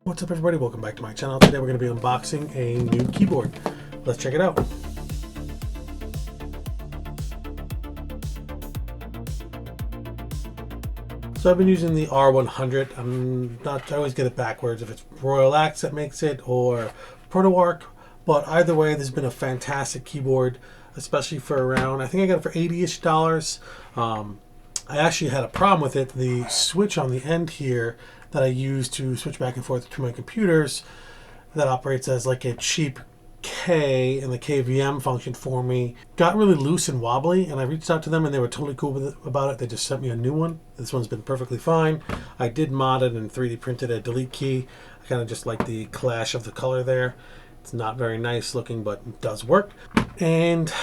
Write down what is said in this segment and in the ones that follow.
What's up everybody, welcome back to my channel. Today we're going to be unboxing a new keyboard. Let's check it out. So I've been using the R100. I always get it backwards if it's Royal Axe that makes it or ProtoArc, but either way this has been a fantastic keyboard, especially for around, I think I got it for $80-ish. I actually had a problem with it. The switch on the end here that I use to switch back and forth between my computers, that operates as like a cheap K in the KVM function for me, got really loose and wobbly, and I reached out to them and they were totally cool with about it. They just sent me a new one. This one's been perfectly fine. I did mod it and 3D printed a delete key. I kind of just like the clash of the color there. It's not very nice looking, but it does work. And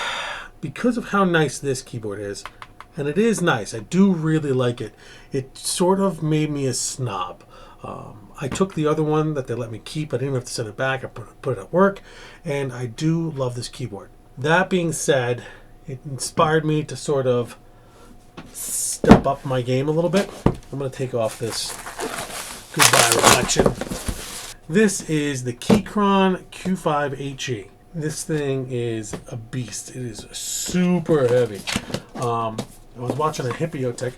because of how nice this keyboard is, and it is nice, I do really like it, it sort of made me a snob. I took the other one that they let me keep. I didn't have to send it back. I put it at work, and I do love this keyboard. That being said, it inspired me to sort of step up my game a little bit. I'm going to take off this goodbye reflection. This is the Keychron Q5 HE. This thing is a beast. It is super heavy. I was watching a Hippiotic,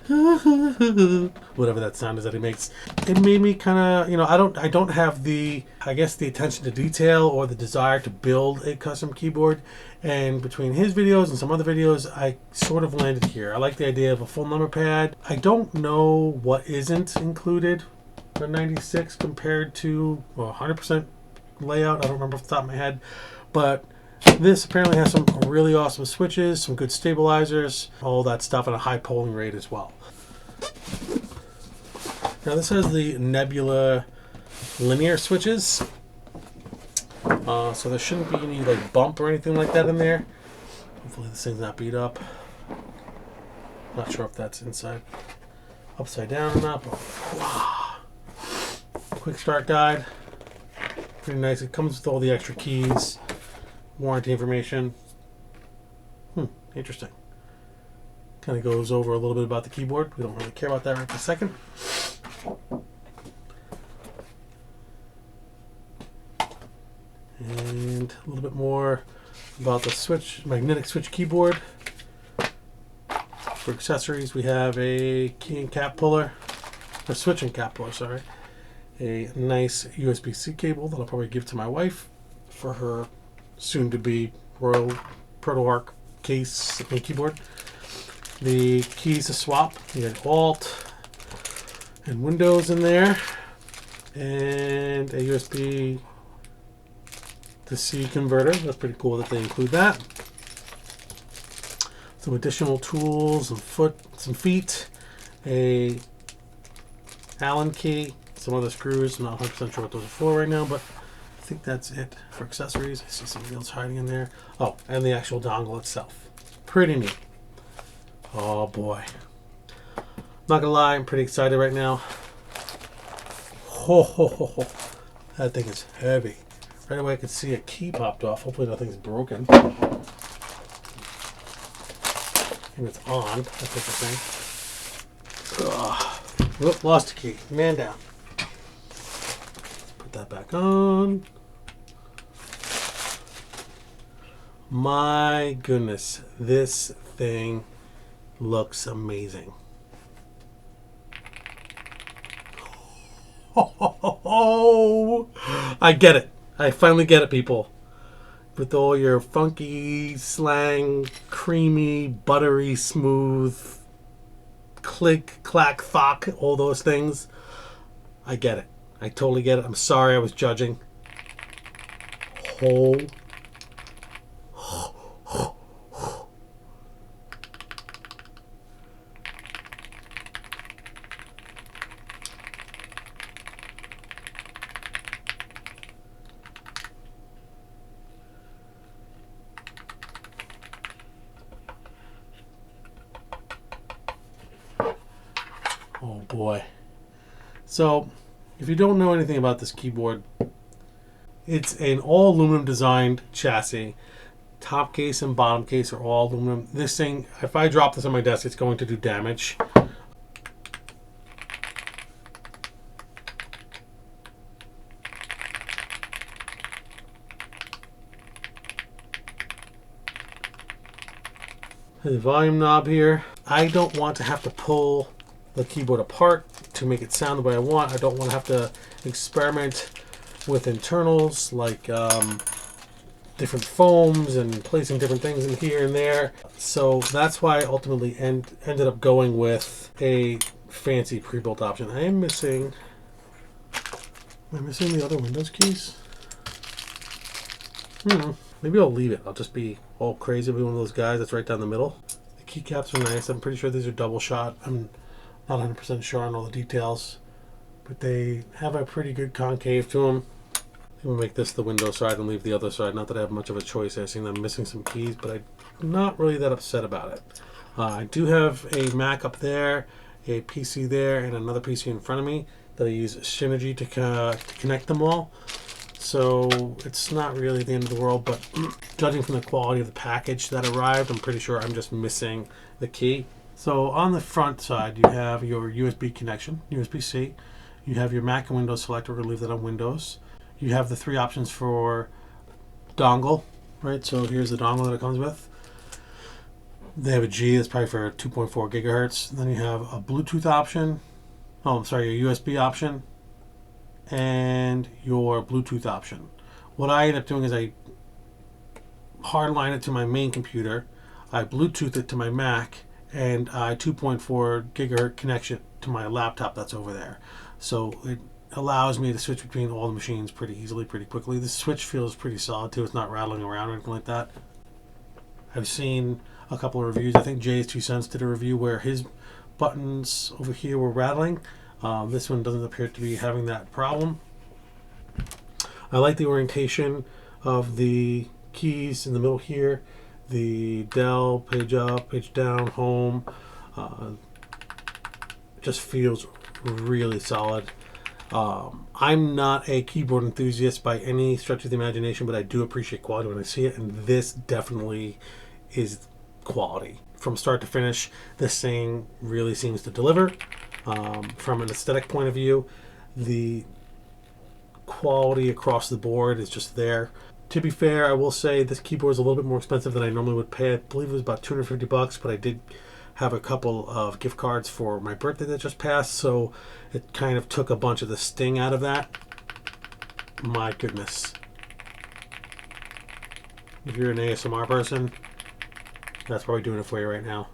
whatever that sound is that he makes. It made me kind of, you know, I don't have the, I guess, the attention to detail or the desire to build a custom keyboard. And between his videos and some other videos, I sort of landed here. I like the idea of a full number pad. I don't know what isn't included for 96 compared to 100% layout. I don't remember off the top of my head, but this apparently has some really awesome switches, some good stabilizers, all that stuff, and a high polling rate as well. Now this has the Nebula linear switches, so there shouldn't be any like bump or anything like that in there. Hopefully this thing's not beat up. Not sure if that's upside down or not, but wow. Quick start guide, pretty nice. It comes with all the extra keys. Warranty information. Interesting. Kind of goes over a little bit about the keyboard. We don't really care about that right this second. And a little bit more about the magnetic switch keyboard. For accessories, we have a key and cap puller, or switch and cap puller, sorry. A nice USB-C cable that I'll probably give to my wife for her soon-to-be Royal ProtoArc case and keyboard. The keys to swap. You got Alt and Windows in there, and a USB to C converter. That's pretty cool that they include that. Some additional tools, some feet, a Allen key, some other screws. I'm not 100% sure what those are for right now, but I think that's it for accessories. I see something else hiding in there. Oh, and the actual dongle itself. Pretty neat. Oh boy. Not gonna lie, I'm pretty excited right now. Ho ho ho ho. That thing is heavy. Right away I could see a key popped off. Hopefully nothing's broken. And it's on. That's interesting. Ugh. Lost a key. Man down. Put that back on. My goodness, this thing looks amazing. Oh, I get it. I finally get it, people. With all your funky slang, creamy, buttery, smooth, click, clack, thock, all those things. I get it. I totally get it. I'm sorry I was judging. Oh boy. So, if you don't know anything about this keyboard, it's an all aluminum designed chassis. Top case and bottom case are all aluminum. This thing, if I drop this on my desk, it's going to do damage. The volume knob here. I don't want to have to pull the keyboard apart to make it sound the way I want. I don't want to have to experiment with internals like different foams and placing different things in here and there. So that's why I ultimately ended up going with a fancy pre-built option. I am missing... Am I missing the other Windows keys? Maybe I'll leave it. I'll just be all crazy. I'll be one of those guys that's right down the middle. The keycaps are nice. I'm pretty sure these are double shot. I'm not 100% sure on all the details, but they have a pretty good concave to them. We'll make this the Windows side and leave the other side. Not that I have much of a choice. I think I'm missing some keys, but I'm not really that upset about it. I do have a Mac up there, a PC there, and another PC in front of me that I use Synergy to connect them all. So it's not really the end of the world, but judging from the quality of the package that arrived, I'm pretty sure I'm just missing the key. So on the front side, you have your USB connection, USB-C. You have your Mac and Windows selector. We're going to leave that on Windows. You have the three options for dongle, right? So here's the dongle that it comes with. They have a G that's probably for 2.4 gigahertz. Then you have a Bluetooth option. Oh, I'm sorry, your USB option and your Bluetooth option. What I end up doing is I hardline it to my main computer, I Bluetooth it to my Mac, and I 2.4 gigahertz connection to my laptop that's over there. So it allows me to switch between all the machines pretty easily, pretty quickly. The switch feels pretty solid too. It's not rattling around or anything like that. I've seen a couple of reviews. I think Jay's 2 Cents did a review where his buttons over here were rattling. This one doesn't appear to be having that problem. I like the orientation of the keys in the middle here. The Del, page up, page down, home. Just feels really solid. I'm not a keyboard enthusiast by any stretch of the imagination, but I do appreciate quality when I see it, and this definitely is quality. From start to finish, this thing really seems to deliver. From an aesthetic point of view, the quality across the board is just there. To be fair, I will say this keyboard is a little bit more expensive than I normally would pay. I believe it was about $250, but I did have a couple of gift cards for my birthday that just passed, so it kind of took a bunch of the sting out of that. My goodness. If you're an ASMR person, that's probably doing it for you right now.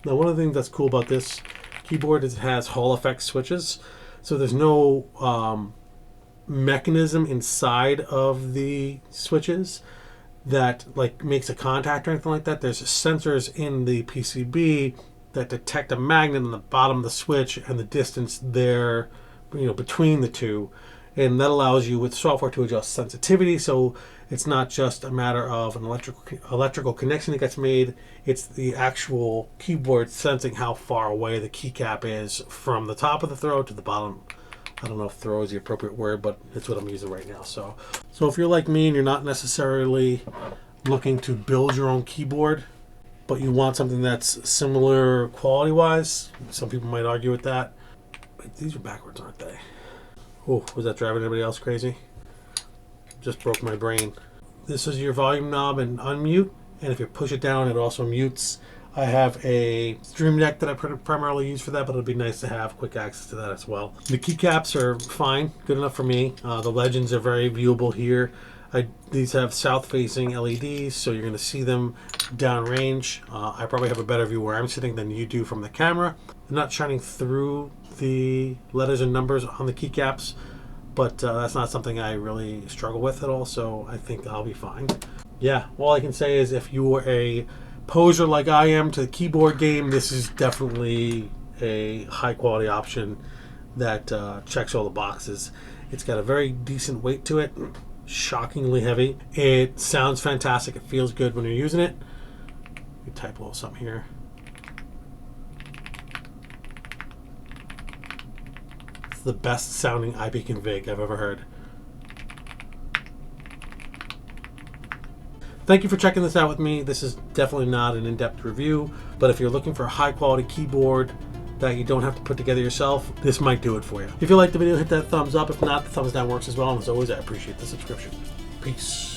Now, one of the things that's cool about this keyboard is it has Hall effect switches. So there's no mechanism inside of the switches that like makes a contact or anything like that. There's sensors in the PCB that detect a magnet on the bottom of the switch and the distance there, between the two. And that allows you with software to adjust sensitivity. So it's not just a matter of an electrical connection that gets made. It's the actual keyboard sensing how far away the keycap is from the top of the throw to the bottom. I don't know if throw is the appropriate word, but it's what I'm using right now. So if you're like me and you're not necessarily looking to build your own keyboard, but you want something that's similar quality-wise, some people might argue with that. Wait, these are backwards, aren't they? Oh, was that driving anybody else crazy? Just broke my brain. This is your volume knob and unmute, and if you push it down, it also mutes. I have a Stream Deck that I primarily use for that, but it'd be nice to have quick access to that as well. The keycaps are fine, good enough for me. The legends are very viewable here. These have south-facing LEDs, so you're going to see them downrange. I probably have a better view where I'm sitting than you do from the camera. They're not shining through the letters and numbers on the keycaps, but that's not something I really struggle with at all, so I think I'll be fine. Yeah, all I can say is if you are a poser like I am to the keyboard game, this is definitely a high-quality option that checks all the boxes. It's got a very decent weight to it. Shockingly heavy. It sounds fantastic. It feels good when you're using it. Let me type a little something here. It's the best sounding iBeacon VIG I've ever heard. Thank you for checking this out with me. This is definitely not an in-depth review, but if you're looking for a high-quality keyboard that you don't have to put together yourself, this might do it for you. If you liked the video, hit that thumbs up. If not, the thumbs down works as well. And as always, I appreciate the subscription. Peace.